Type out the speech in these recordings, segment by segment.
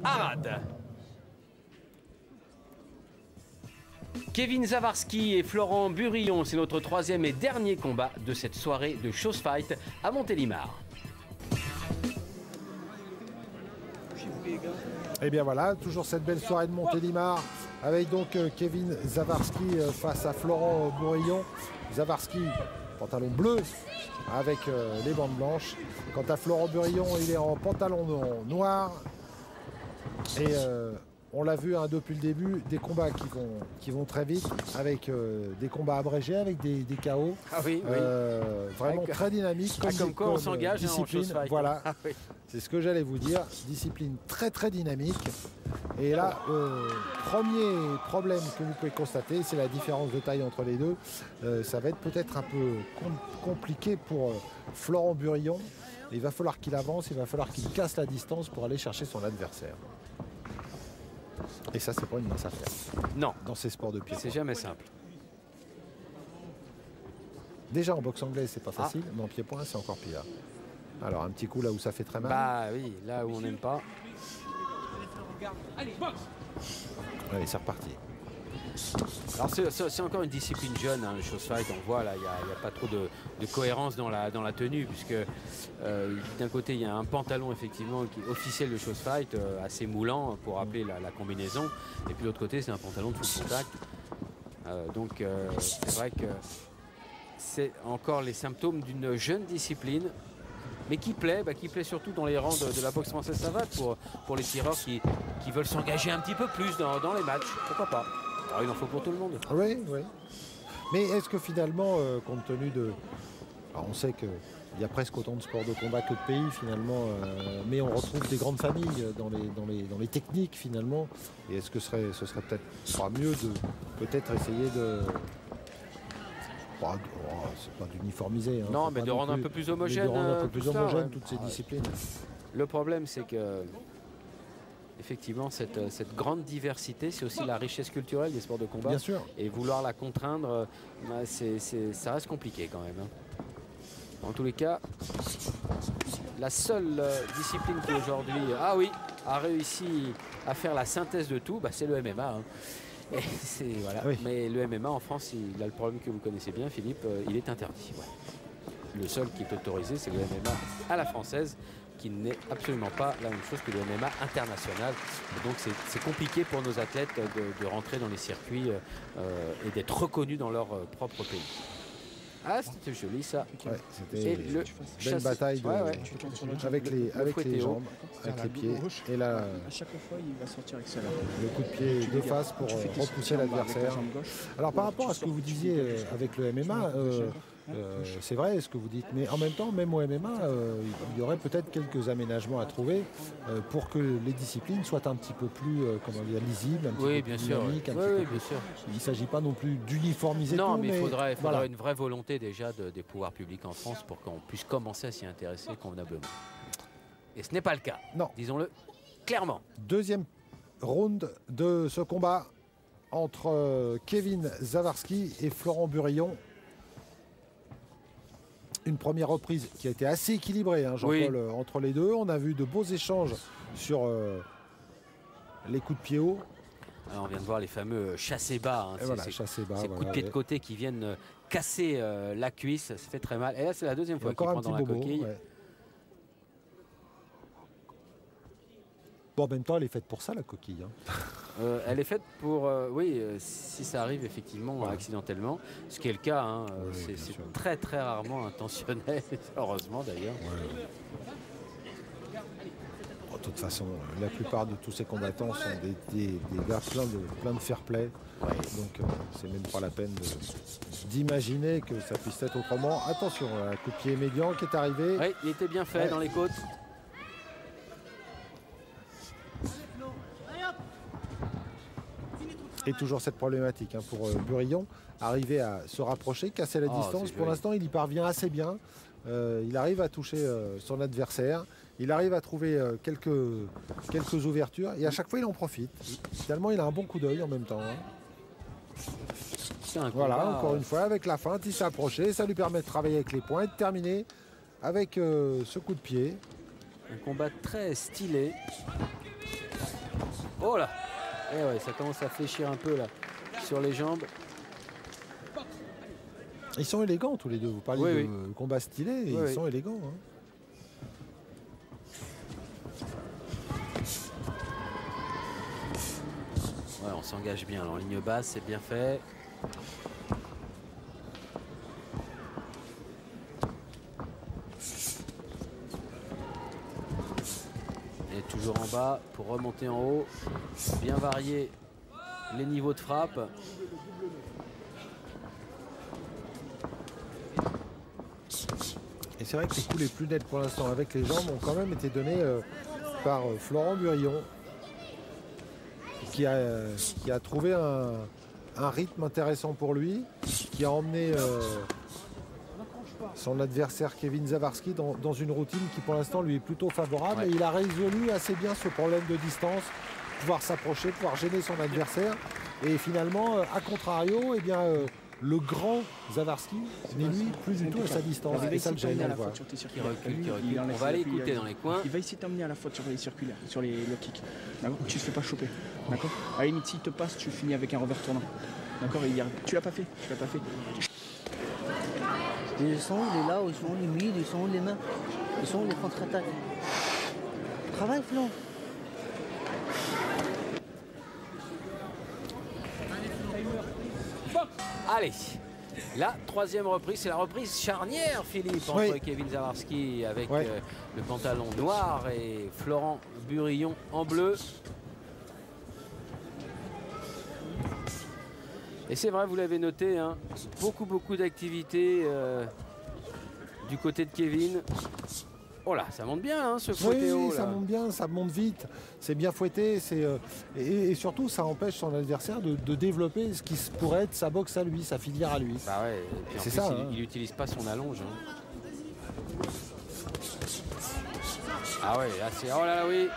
Arad. Kevin Zawarski et Florent Burillon, c'est notre troisième et dernier combat de cette soirée de Shows Fight à Montélimar. Et bien voilà, toujours cette belle soirée de Montélimar avec donc Kevin Zawarski face à Florent Burillon. Zawarski, pantalon bleu avec les bandes blanches. Quant à Florent Burillon, il est en pantalon noir. Et on l'a vu depuis le début, des combats qui vont très vite, avec des combats abrégés, avec des KO. Ah oui, oui. Vraiment très dynamique. Comme quoi on s'engage en Shows Fight. Voilà, Ah oui. c'est ce que j'allais vous dire. Discipline très très dynamique. Et là, premier problème que vous pouvez constater, c'est la différence de taille entre les deux. Ça va être peut-être un peu compliqué pour Florent Burillon. Il va falloir qu'il avance, il va falloir qu'il casse la distance pour aller chercher son adversaire. Et ça, c'est pas une mince affaire. Non. Dans ces sports de pied. C'est jamais simple. Déjà en boxe anglaise, c'est pas facile, mais en pied-point, c'est encore pire. Alors, un petit coup là où ça fait très mal. Bah oui, là où on n'aime pas. Allez, boxe. Allez, c'est reparti. Alors c'est encore une discipline jeune, hein, le Shows Fight. On voit là, il n'y a pas trop de cohérence dans la tenue, puisque d'un côté il y a un pantalon effectivement qui est officiel de Shows Fight, assez moulant pour rappeler la combinaison, et puis de l'autre côté c'est un pantalon de full contact. Donc c'est vrai que c'est encore les symptômes d'une jeune discipline, mais qui plaît surtout dans les rangs de la boxe française savate pour les tireurs qui veulent s'engager un petit peu plus dans les matchs. Pourquoi pas? Alors, il en faut pour tout le monde. Oui, oui. Mais est-ce que finalement, compte tenu de... Alors, on sait qu'il y a presque autant de sports de combat que de pays finalement, mais on retrouve des grandes familles dans les techniques finalement. Et est-ce que ce serait peut-être pas mieux de peut-être essayer de... c'est pas d'uniformiser. Hein, non, mais de rendre un peu plus homogène. De rendre un peu plus homogène toutes ces disciplines. Le problème, c'est que effectivement, cette grande diversité, c'est aussi la richesse culturelle des sports de combat. Bien sûr. Et vouloir la contraindre, ça reste compliqué quand même. En tous les cas, la seule discipline qui aujourd'hui, a réussi à faire la synthèse de tout, c'est le MMA. Hein. Et voilà. Oui. Mais le MMA en France, il a le problème que vous connaissez bien, Philippe, il est interdit. Ouais. Le seul qui est autorisé, c'est le MMA à la française, qui n'est absolument pas la même chose que le MMA international. Et donc c'est compliqué pour nos athlètes de rentrer dans les circuits et d'être reconnus dans leur propre pays. Ah, c'était joli ça. Ouais, c'était une belle bataille avec les jambes, avec les pieds. Et là, à chaque fois, il va sortir avec celle-là. Le coup de pied de face pour repousser l'adversaire. Alors par rapport à ce que vous disiez avec le MMA, c'est vrai ce que vous dites, mais en même temps, même au MMA, il y aurait peut-être quelques aménagements à trouver pour que les disciplines soient un petit peu plus lisibles, un petit peu plus dynamiques. Bien sûr. Il ne s'agit pas non plus d'uniformiser tout. Non, mais il faudrait une vraie volonté déjà des pouvoirs publics en France pour qu'on puisse commencer à s'y intéresser convenablement. Et ce n'est pas le cas, disons-le clairement. Deuxième round de ce combat entre Kevin Zawarski et Florent Burillon. Une première reprise qui a été assez équilibrée, hein, Jean-Paul, entre les deux. On a vu de beaux échanges sur les coups de pied haut. Alors on vient de voir les fameux chassés bas. Hein, chassés bas. Ces coups de pied de côté qui viennent casser la cuisse, ça fait très mal. Et là, c'est la deuxième fois qu'il prend dans la coquille. Ouais. Bon, en même temps, elle est faite pour ça, la coquille. Hein. Elle est faite pour, si ça arrive effectivement accidentellement, ce qui est le cas, hein, c'est très très rarement intentionnel, heureusement d'ailleurs. Ouais. De toute façon, la plupart de tous ces combattants sont des gars plein de fair play. Ouais. Donc c'est même pas la peine d'imaginer que ça puisse être autrement. Attention, un coup de pied médian qui est arrivé. Oui, il était bien fait dans les côtes. Et toujours cette problématique pour Burillon, arriver à se rapprocher, casser la distance. Pour l'instant, il y parvient assez bien. Il arrive à toucher son adversaire. Il arrive à trouver quelques ouvertures. Et à chaque fois, il en profite. Finalement, il a un bon coup d'œil en même temps. Hein. Voilà, encore une fois, avec la feinte, il s'est approché. Ça lui permet de travailler avec les poings et de terminer avec ce coup de pied. Un combat très stylé. Oh là. Et ouais, ça commence à fléchir un peu là sur les jambes. Ils sont élégants tous les deux. Vous parlez de combat stylé et ils sont élégants. Hein. Ouais, on s'engage bien. En ligne basse, c'est bien fait. Et toujours en bas pour remonter en haut. Bien varier les niveaux de frappe. Et c'est vrai que les coups les plus nets pour l'instant avec les jambes ont quand même été donnés par Florent Burillon, qui a trouvé un rythme intéressant pour lui, qui a emmené son adversaire Kevin Zawarski dans une routine qui pour l'instant lui est plutôt favorable. Et il a résolu assez bien ce problème de distance, pouvoir s'approcher, pouvoir gêner son adversaire. Et finalement, à contrario, eh bien, le grand Zawarski n'est lui plus du tout à sa distance. Et ça le gêne. Qui recule. On va aller écouter dans les coins. Il va essayer de t'emmener à la faute sur les circulaires, sur les low kicks. D'accord. Tu te fais pas choper. D'accord. À la limite, s'il te passe, tu finis avec un revers tournant. D'accord. Tu l'as pas fait. Tu l'as pas fait. Ils sont où les là, ils sont où les mids, ils sont où les mains, ils sont où les contre-attaques. Travaille, Flo. Allez, la troisième reprise, c'est la reprise charnière, Philippe, entre Kevin Zawarski avec le pantalon noir et Florent Burillon en bleu. Et c'est vrai, vous l'avez noté, hein, beaucoup d'activités du côté de Kevin. Oh là, ça monte bien, hein, ce fouetté haut. Oui, ça monte bien, ça monte vite, c'est bien fouetté. Et surtout, ça empêche son adversaire de développer ce qui pourrait être sa boxe à lui, sa filière à lui. Bah ouais, c'est ça. Il n'utilise pas son allonge. Hein. Ah ouais, là c'est... Oh là là, oui.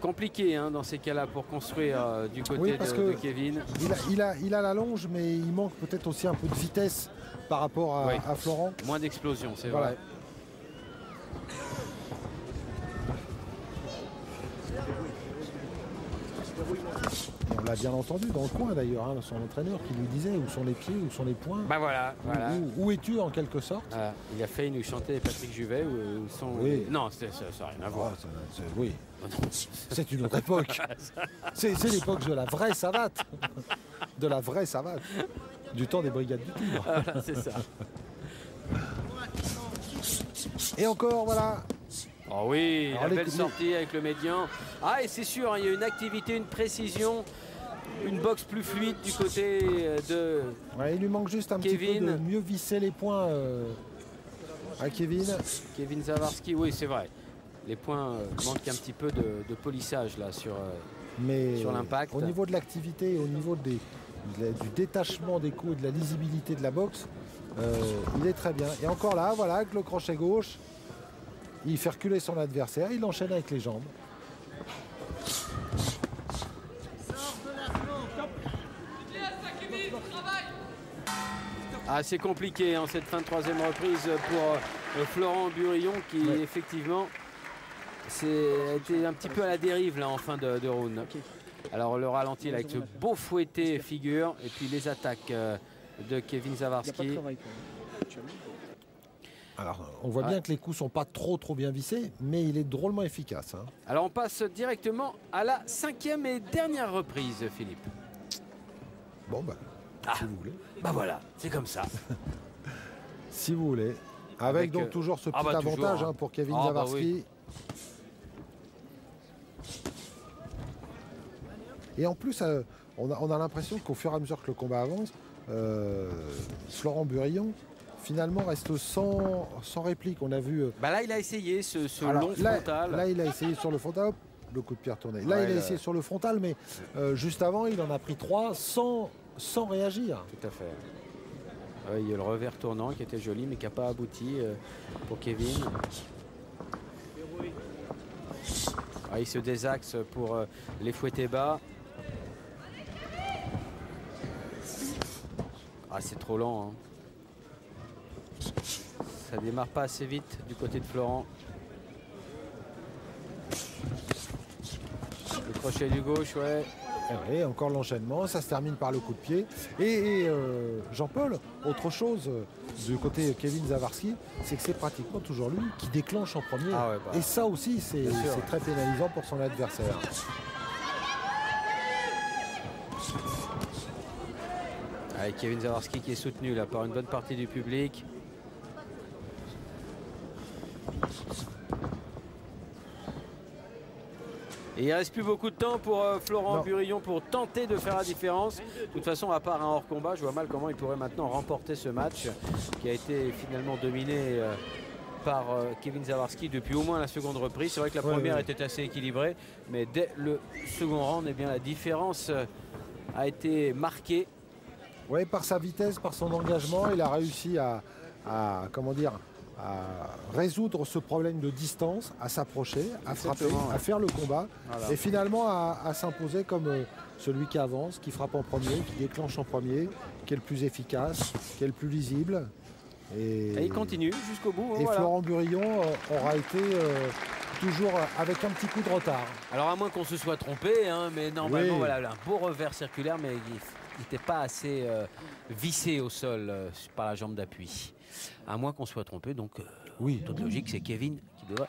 Compliqué hein, dans ces cas-là pour construire du côté de Kevin. Il a la longe, mais il manque peut-être aussi un peu de vitesse par rapport à Florent. Moins d'explosion, c'est vrai. Et on l'a bien entendu dans le coin d'ailleurs, hein, son entraîneur qui lui disait où sont les pieds, où sont les poings. Bah voilà. Où es-tu en quelque sorte. Il a failli nous chanter Patrick Juvet. Où sont... Non, ça n'a rien à voir. Oui. C'est une autre époque. C'est l'époque de la vraie savate. De la vraie savate. Du temps des brigades du Tigre. Voilà, c'est ça. Et encore, voilà. Oh oui, la belle sortie avec le médian. Ah, et c'est sûr, hein, il y a une activité, une précision, une boxe plus fluide du côté de il lui manque juste un petit peu de mieux visser les points à Kevin. Kevin Zawarski, oui, c'est vrai. Les points manquent un petit peu de polissage là sur l'impact. Au niveau de l'activité, au niveau du détachement des coups et de la lisibilité de la boxe, il est très bien. Et encore là, voilà, avec le crochet gauche, il fait reculer son adversaire, il enchaîne avec les jambes. Ah, c'est compliqué hein, cette fin de troisième reprise pour Florent Burillon qui effectivement a été un petit peu à la dérive là en fin de round. Alors le ralenti là, avec ce beau fouetté figure et puis les attaques de Kevin Zawarski. Alors on voit bien que les coups sont pas trop bien vissés, mais il est drôlement efficace. Hein. Alors on passe directement à la cinquième et dernière reprise, Philippe. Bon bah, si vous voulez. Bah voilà, c'est comme ça. Si vous voulez. Avec donc toujours ce petit avantage toujours, hein, pour Kevin Zawarski. Et en plus, on a l'impression qu'au fur et à mesure que le combat avance, Florent Burillon finalement reste sans réplique. On a vu. Bah là, il a essayé ce long frontal. Là, il a essayé sur le frontal. Hop, le coup de pierre tourné. Là, il a essayé sur le frontal, mais juste avant, il en a pris 3 sans réagir. Tout à fait. Il y a le revers tournant qui était joli, mais qui n'a pas abouti pour Kevin. Il se désaxe pour les fouettés bas. C'est trop lent. Hein. Ça démarre pas assez vite du côté de Florent. Crochet du gauche, ouais. Et encore l'enchaînement, ça se termine par le coup de pied. Et Jean-Paul, autre chose du côté Kevin Zawarski, c'est que c'est pratiquement toujours lui qui déclenche en premier. Ah ouais, bah, et ça aussi, c'est très pénalisant pour son adversaire. Avec Kevin Zawarski qui est soutenu là par une bonne partie du public. Et il ne reste plus beaucoup de temps pour Florent Burillon pour tenter de faire la différence. De toute façon, à part un hors-combat, je vois mal comment il pourrait maintenant remporter ce match qui a été finalement dominé par Kevin Zawarski depuis au moins la seconde reprise. C'est vrai que la première était assez équilibrée, mais dès le second round, eh bien, la différence a été marquée. Oui, par sa vitesse, par son engagement, il a réussi à résoudre ce problème de distance, à s'approcher, à frapper, à faire le combat, et finalement à s'imposer comme celui qui avance, qui frappe en premier, qui déclenche en premier, qui est le plus efficace, qui est le plus lisible. Et il continue jusqu'au bout. Et Florent Burillon aura été toujours avec un petit coup de retard. Alors à moins qu'on se soit trompé, hein, mais normalement voilà, un beau revers circulaire, mais il n'était pas assez vissé au sol par la jambe d'appui. À moins qu'on soit trompé, donc toute logique, c'est Kevin qui devrait...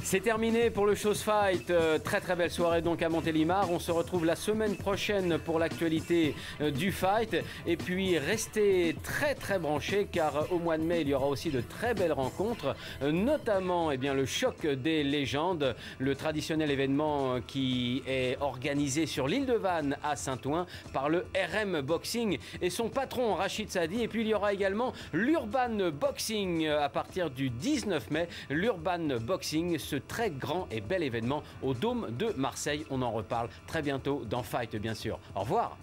C'est terminé pour le Shows Fight. Très très belle soirée donc à Montélimar. On se retrouve la semaine prochaine pour l'actualité du fight. Et puis restez très très branchés car au mois de mai il y aura aussi de très belles rencontres, notamment le choc des légendes, le traditionnel événement qui est organisé sur l'île de Vannes à Saint-Ouen par le RM Boxing et son patron Rachid Sadi. Et puis il y aura également l'Urban Boxing à partir du 19 mai. L'Urban Boxing, ce très grand et bel événement au Dôme de Marseille. On en reparle très bientôt dans Fight, bien sûr. Au revoir.